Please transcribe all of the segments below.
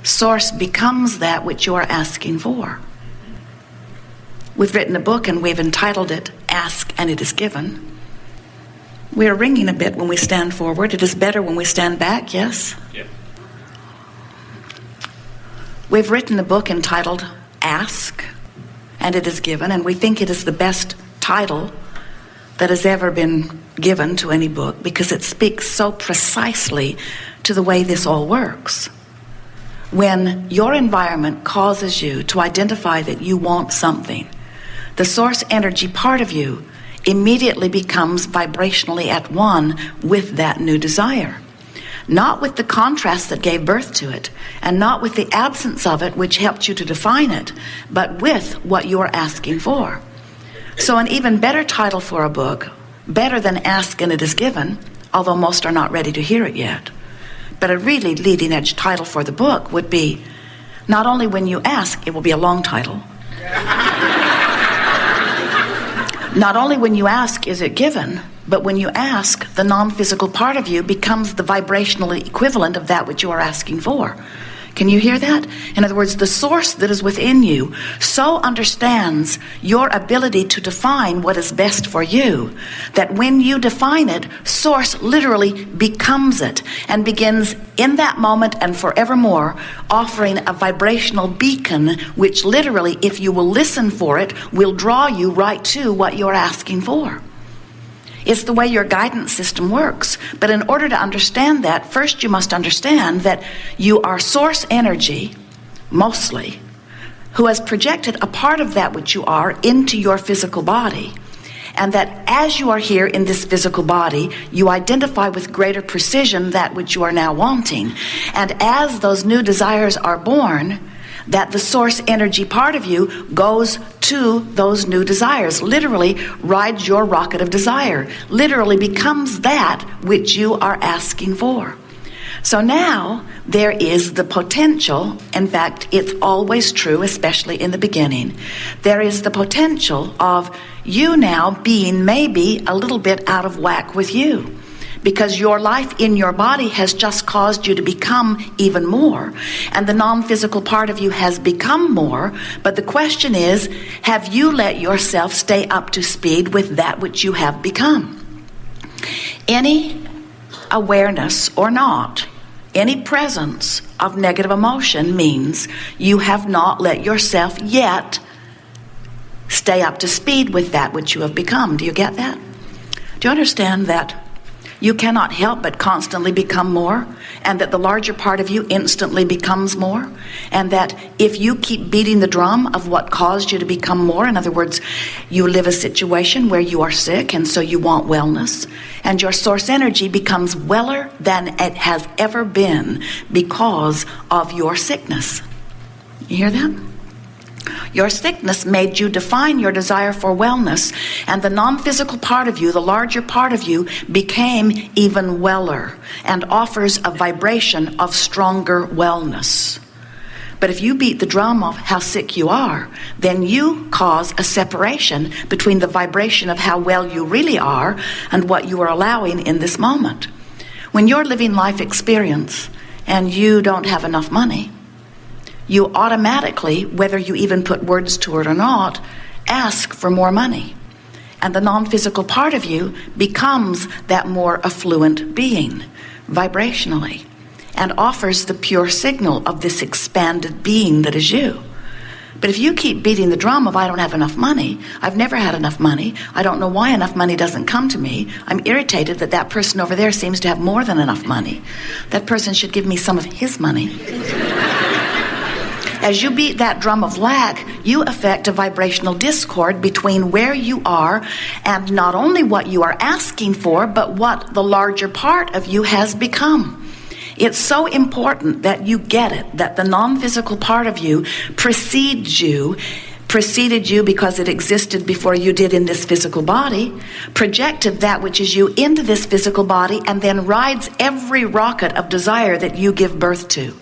Source becomes that which you are asking for. We've written a book and we've entitled it, Ask and It Is Given. We are ringing a bit when we stand forward. It is better when we stand back, yes? Yeah. We've written a book entitled, Ask and It Is Given, and we think it is the best title that has ever been given to any book because it speaks so precisely to the way this all works. When your environment causes you to identify that you want something, the source energy part of you immediately becomes vibrationally at one with that new desire. Not with the contrast that gave birth to it, and not with the absence of it which helped you to define it, but with what you are asking for. So an even better title for a book, better than Ask and It Is Given, although most are not ready to hear it yet, but a really leading edge title for the book would be, not only when you ask, it will be a long title. Not only when you ask is it given, but when you ask, the non-physical part of you becomes the vibrational equivalent of that which you are asking for. Can you hear that? In other words, the source that is within you so understands your ability to define what is best for you that when you define it, source literally becomes it and begins in that moment and forevermore offering a vibrational beacon which literally, if you will listen for it, will draw you right to what you're asking for. It's the way your guidance system works. But in order to understand that, first you must understand that you are source energy, mostly, who has projected a part of that which you are into your physical body. And that as you are here in this physical body, you identify with greater precision that which you are now wanting. And as those new desires are born, that the source energy part of you goes to those new desires, literally rides your rocket of desire, literally becomes that which you are asking for. So now there is the potential, in fact it's always true, especially in the beginning, there is the potential of you now being maybe a little bit out of whack with you. Because your life in your body has just caused you to become even more. And the non-physical part of you has become more. But the question is, have you let yourself stay up to speed with that which you have become? Any awareness or not, any presence of negative emotion means you have not let yourself yet stay up to speed with that which you have become. Do you get that? Do you understand that? You cannot help but constantly become more, and that the larger part of you instantly becomes more, and that if you keep beating the drum of what caused you to become more, in other words, you live a situation where you are sick and so you want wellness, and your source energy becomes weller than it has ever been because of your sickness. You hear that? Your sickness made you define your desire for wellness, and the non-physical part of you, the larger part of you, became even weller and offers a vibration of stronger wellness. But if you beat the drum of how sick you are, then you cause a separation between the vibration of how well you really are and what you are allowing in this moment. When you're living life experience and you don't have enough money, you automatically, whether you even put words to it or not, ask for more money. And the non-physical part of you becomes that more affluent being, vibrationally, and offers the pure signal of this expanded being that is you. But if you keep beating the drum of I don't have enough money, I've never had enough money, I don't know why enough money doesn't come to me, I'm irritated that that person over there seems to have more than enough money. That person should give me some of his money. As you beat that drum of lack, you affect a vibrational discord between where you are and not only what you are asking for, but what the larger part of you has become. It's so important that you get it, that the non-physical part of you preceded you because it existed before you did in this physical body, projected that which is you into this physical body, and then rides every rocket of desire that you give birth to.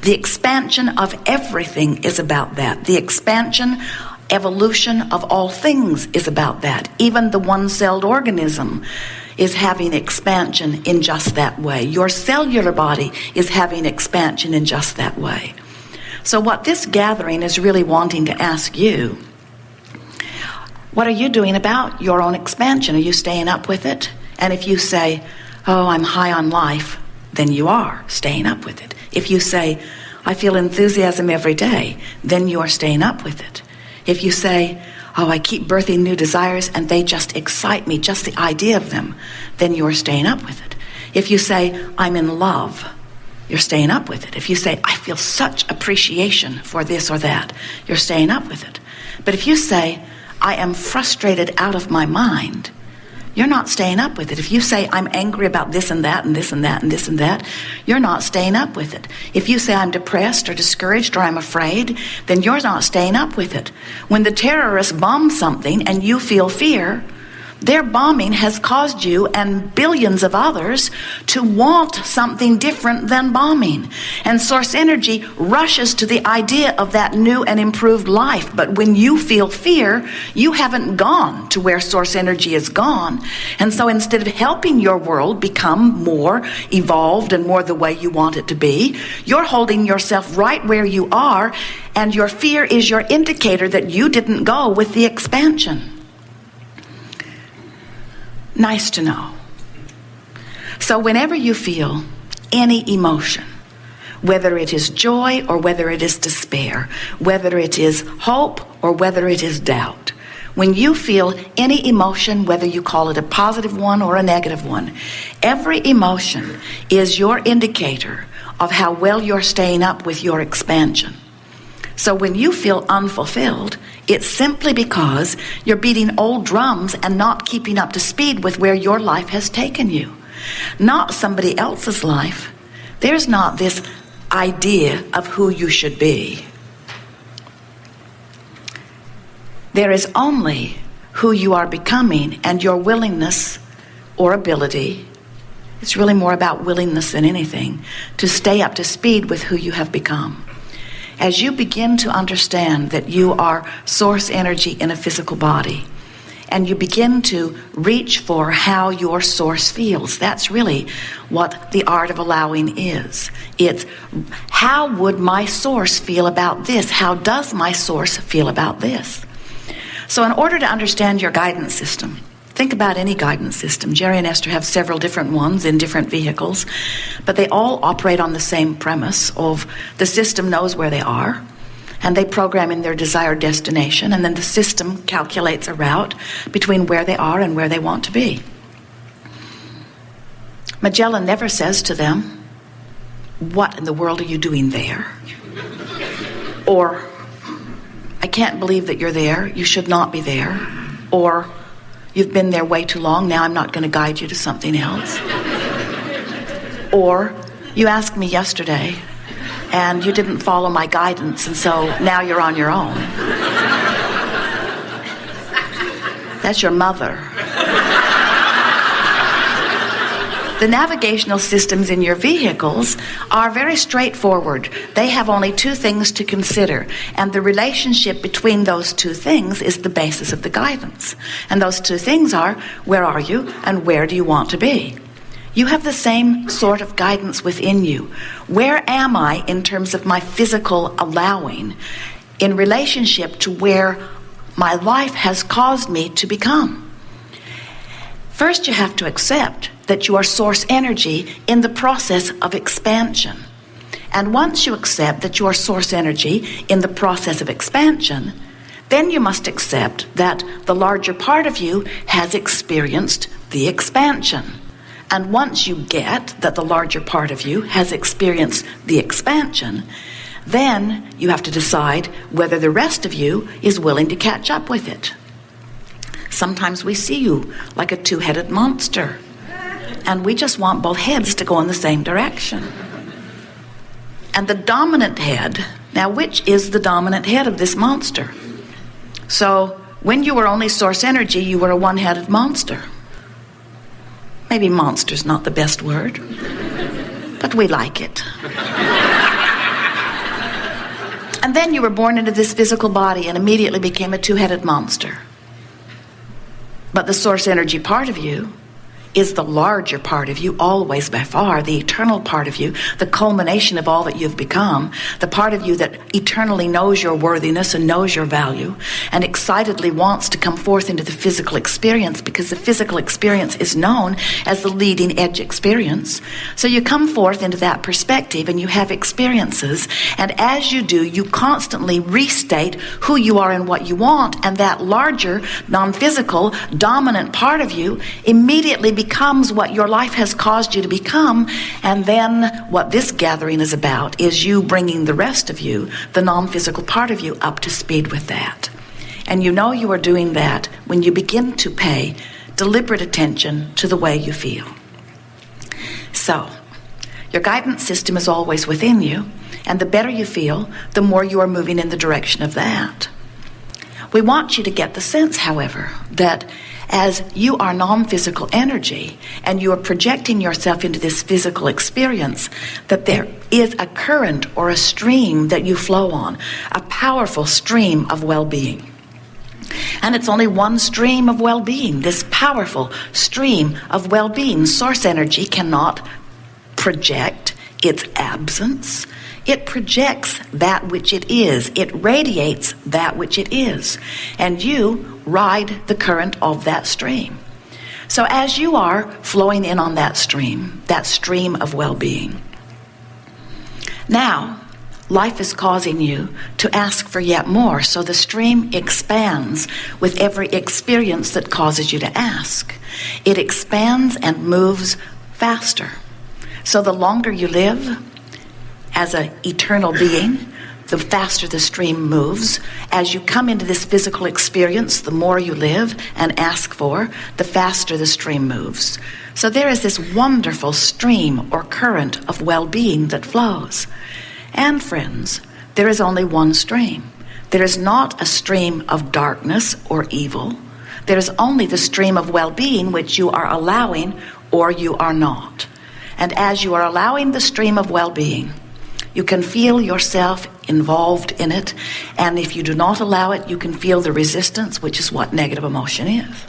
The expansion of everything is about that. The expansion, evolution of all things is about that. Even the one-celled organism is having expansion in just that way. Your cellular body is having expansion in just that way. So what this gathering is really wanting to ask you, what are you doing about your own expansion? Are you staying up with it? And if you say, oh, I'm high on life, then you are staying up with it. If you say, I feel enthusiasm every day, then you are staying up with it. If you say, oh, I keep birthing new desires and they just excite me, just the idea of them, then you are staying up with it. If you say, I'm in love, you're staying up with it. If you say, I feel such appreciation for this or that, you're staying up with it. But if you say, I am frustrated out of my mind, you're not staying up with it. If you say, I'm angry about this and that and this and that and this and that, you're not staying up with it. If you say, I'm depressed or discouraged or I'm afraid, then you're not staying up with it. When the terrorists bomb something and you feel fear, their bombing has caused you and billions of others to want something different than bombing. And source energy rushes to the idea of that new and improved life. But when you feel fear, you haven't gone to where source energy is gone. And so instead of helping your world become more evolved and more the way you want it to be, you're holding yourself right where you are, and your fear is your indicator that you didn't go with the expansion. Nice to know. So whenever you feel any emotion, whether it is joy or whether it is despair, whether it is hope or whether it is doubt, when you feel any emotion, whether you call it a positive one or a negative one, every emotion is your indicator of how well you're staying up with your expansion. So when you feel unfulfilled, it's simply because you're beating old drums and not keeping up to speed with where your life has taken you. Not somebody else's life. There's not this idea of who you should be. There is only who you are becoming and your willingness or ability. It's really more about willingness than anything, to stay up to speed with who you have become. As you begin to understand that you are source energy in a physical body, and you begin to reach for how your source feels, that's really what the art of allowing is. It's, how would my source feel about this? How does my source feel about this? So in order to understand your guidance system, think about any guidance system. Jerry and Esther have several different ones in different vehicles, but they all operate on the same premise of the system knows where they are, and they program in their desired destination, and then the system calculates a route between where they are and where they want to be. Magellan never says to them, what in the world are you doing there? Or, I can't believe that you're there, you should not be there. Or, you've been there way too long, now I'm not going to guide you to something else. Or, you asked me yesterday, and you didn't follow my guidance, and so now you're on your own. That's your mother. The navigational systems in your vehicles are very straightforward. They have only two things to consider, and the relationship between those two things is the basis of the guidance. And those two things are, where are you and where do you want to be? You have the same sort of guidance within you. Where am I in terms of my physical allowing in relationship to where my life has caused me to become? First, you have to accept that you are source energy in the process of expansion. And once you accept that you are source energy in the process of expansion, then you must accept that the larger part of you has experienced the expansion. And once you get that the larger part of you has experienced the expansion, then you have to decide whether the rest of you is willing to catch up with it. Sometimes we see you like a two-headed monster, and we just want both heads to go in the same direction. And the dominant head, now which is the dominant head of this monster? So when you were only source energy, you were a one-headed monster. Maybe monster's not the best word, but we like it. And then you were born into this physical body and immediately became a two-headed monster. But the source energy part of you is the larger part of you, always by far, the eternal part of you, the culmination of all that you've become, the part of you that eternally knows your worthiness and knows your value, and excitedly wants to come forth into the physical experience, because the physical experience is known as the leading edge experience. So you come forth into that perspective and you have experiences, and as you do, you constantly restate who you are and what you want, and that larger, non-physical, dominant part of you immediately becomes what your life has caused you to become. And then what this gathering is about is you bringing the rest of you, the non-physical part of you, up to speed with that. And you know you are doing that when you begin to pay deliberate attention to the way you feel. So, your guidance system is always within you, and the better you feel, the more you are moving in the direction of that. We want you to get the sense, however, that as you are non-physical energy and you are projecting yourself into this physical experience, that there is a current or a stream that you flow on, a powerful stream of well-being. And it's only one stream of well-being, this powerful stream of well-being. Source energy cannot project its absence. It projects that which it is. It radiates that which it is. And you ride the current of that stream. So as you are flowing in on that stream of well-being, now life is causing you to ask for yet more. So the stream expands with every experience that causes you to ask. It expands and moves faster. So the longer you live as an eternal being, the faster the stream moves. As you come into this physical experience, the more you live and ask for, the faster the stream moves. So there is this wonderful stream or current of well-being that flows. And friends, there is only one stream. There is not a stream of darkness or evil. There is only the stream of well-being, which you are allowing or you are not. And as you are allowing the stream of well-being, you can feel yourself involved in it. And if you do not allow it, you can feel the resistance, which is what negative emotion is.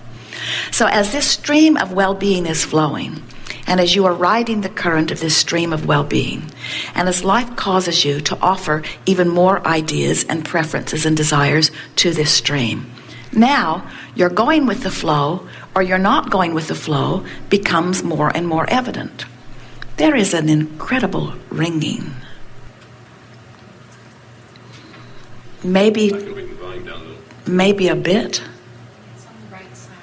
So as this stream of well-being is flowing, and as you are riding the current of this stream of well-being, and as life causes you to offer even more ideas and preferences and desires to this stream, now you're going with the flow, or you're not going with the flow, becomes more and more evident. There is an incredible ringing. Maybe a bit. It's on the right side.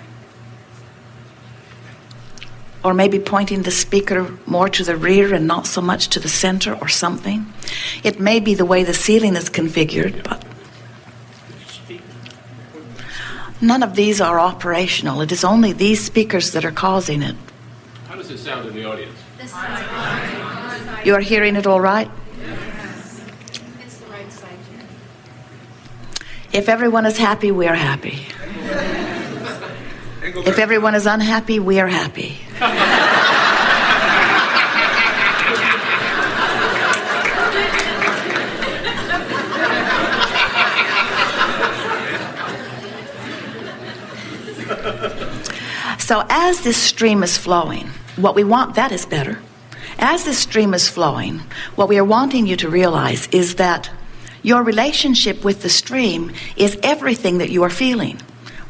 Or maybe pointing the speaker more to the rear and not so much to the center or something. It may be the way the ceiling is configured, but none of these are operational. It is only these speakers that are causing it. How does it sound in the audience? This side. You are hearing it all right? Yes. It's the right side here. If everyone is happy, we are happy. If everyone is unhappy, we are happy. So as this stream is flowing, what we want, that is better. As this stream is flowing, what we are wanting you to realize is that your relationship with the stream is everything that you are feeling.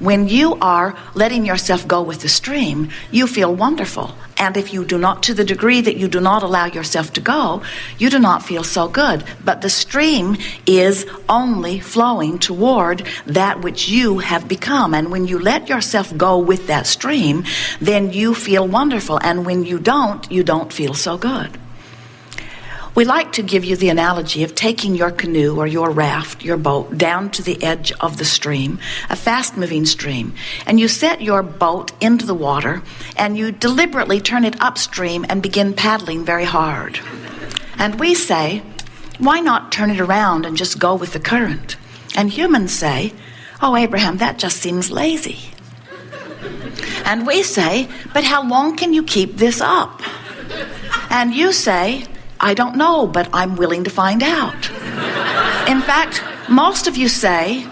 When you are letting yourself go with the stream, you feel wonderful. And if you do not, to the degree that you do not allow yourself to go, you do not feel so good. But the stream is only flowing toward that which you have become. And when you let yourself go with that stream, then you feel wonderful. And when you don't feel so good. We like to give you the analogy of taking your canoe or your raft, your boat, down to the edge of the stream, a fast-moving stream, and you set your boat into the water, and you deliberately turn it upstream and begin paddling very hard. And we say, why not turn it around and just go with the current? And humans say, oh, Abraham, that just seems lazy. And we say, but how long can you keep this up? And you say, I don't know, but I'm willing to find out. In fact, most of you say,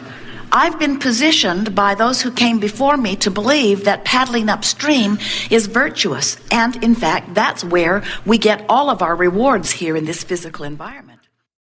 I've been positioned by those who came before me to believe that paddling upstream is virtuous. And in fact, that's where we get all of our rewards here in this physical environment.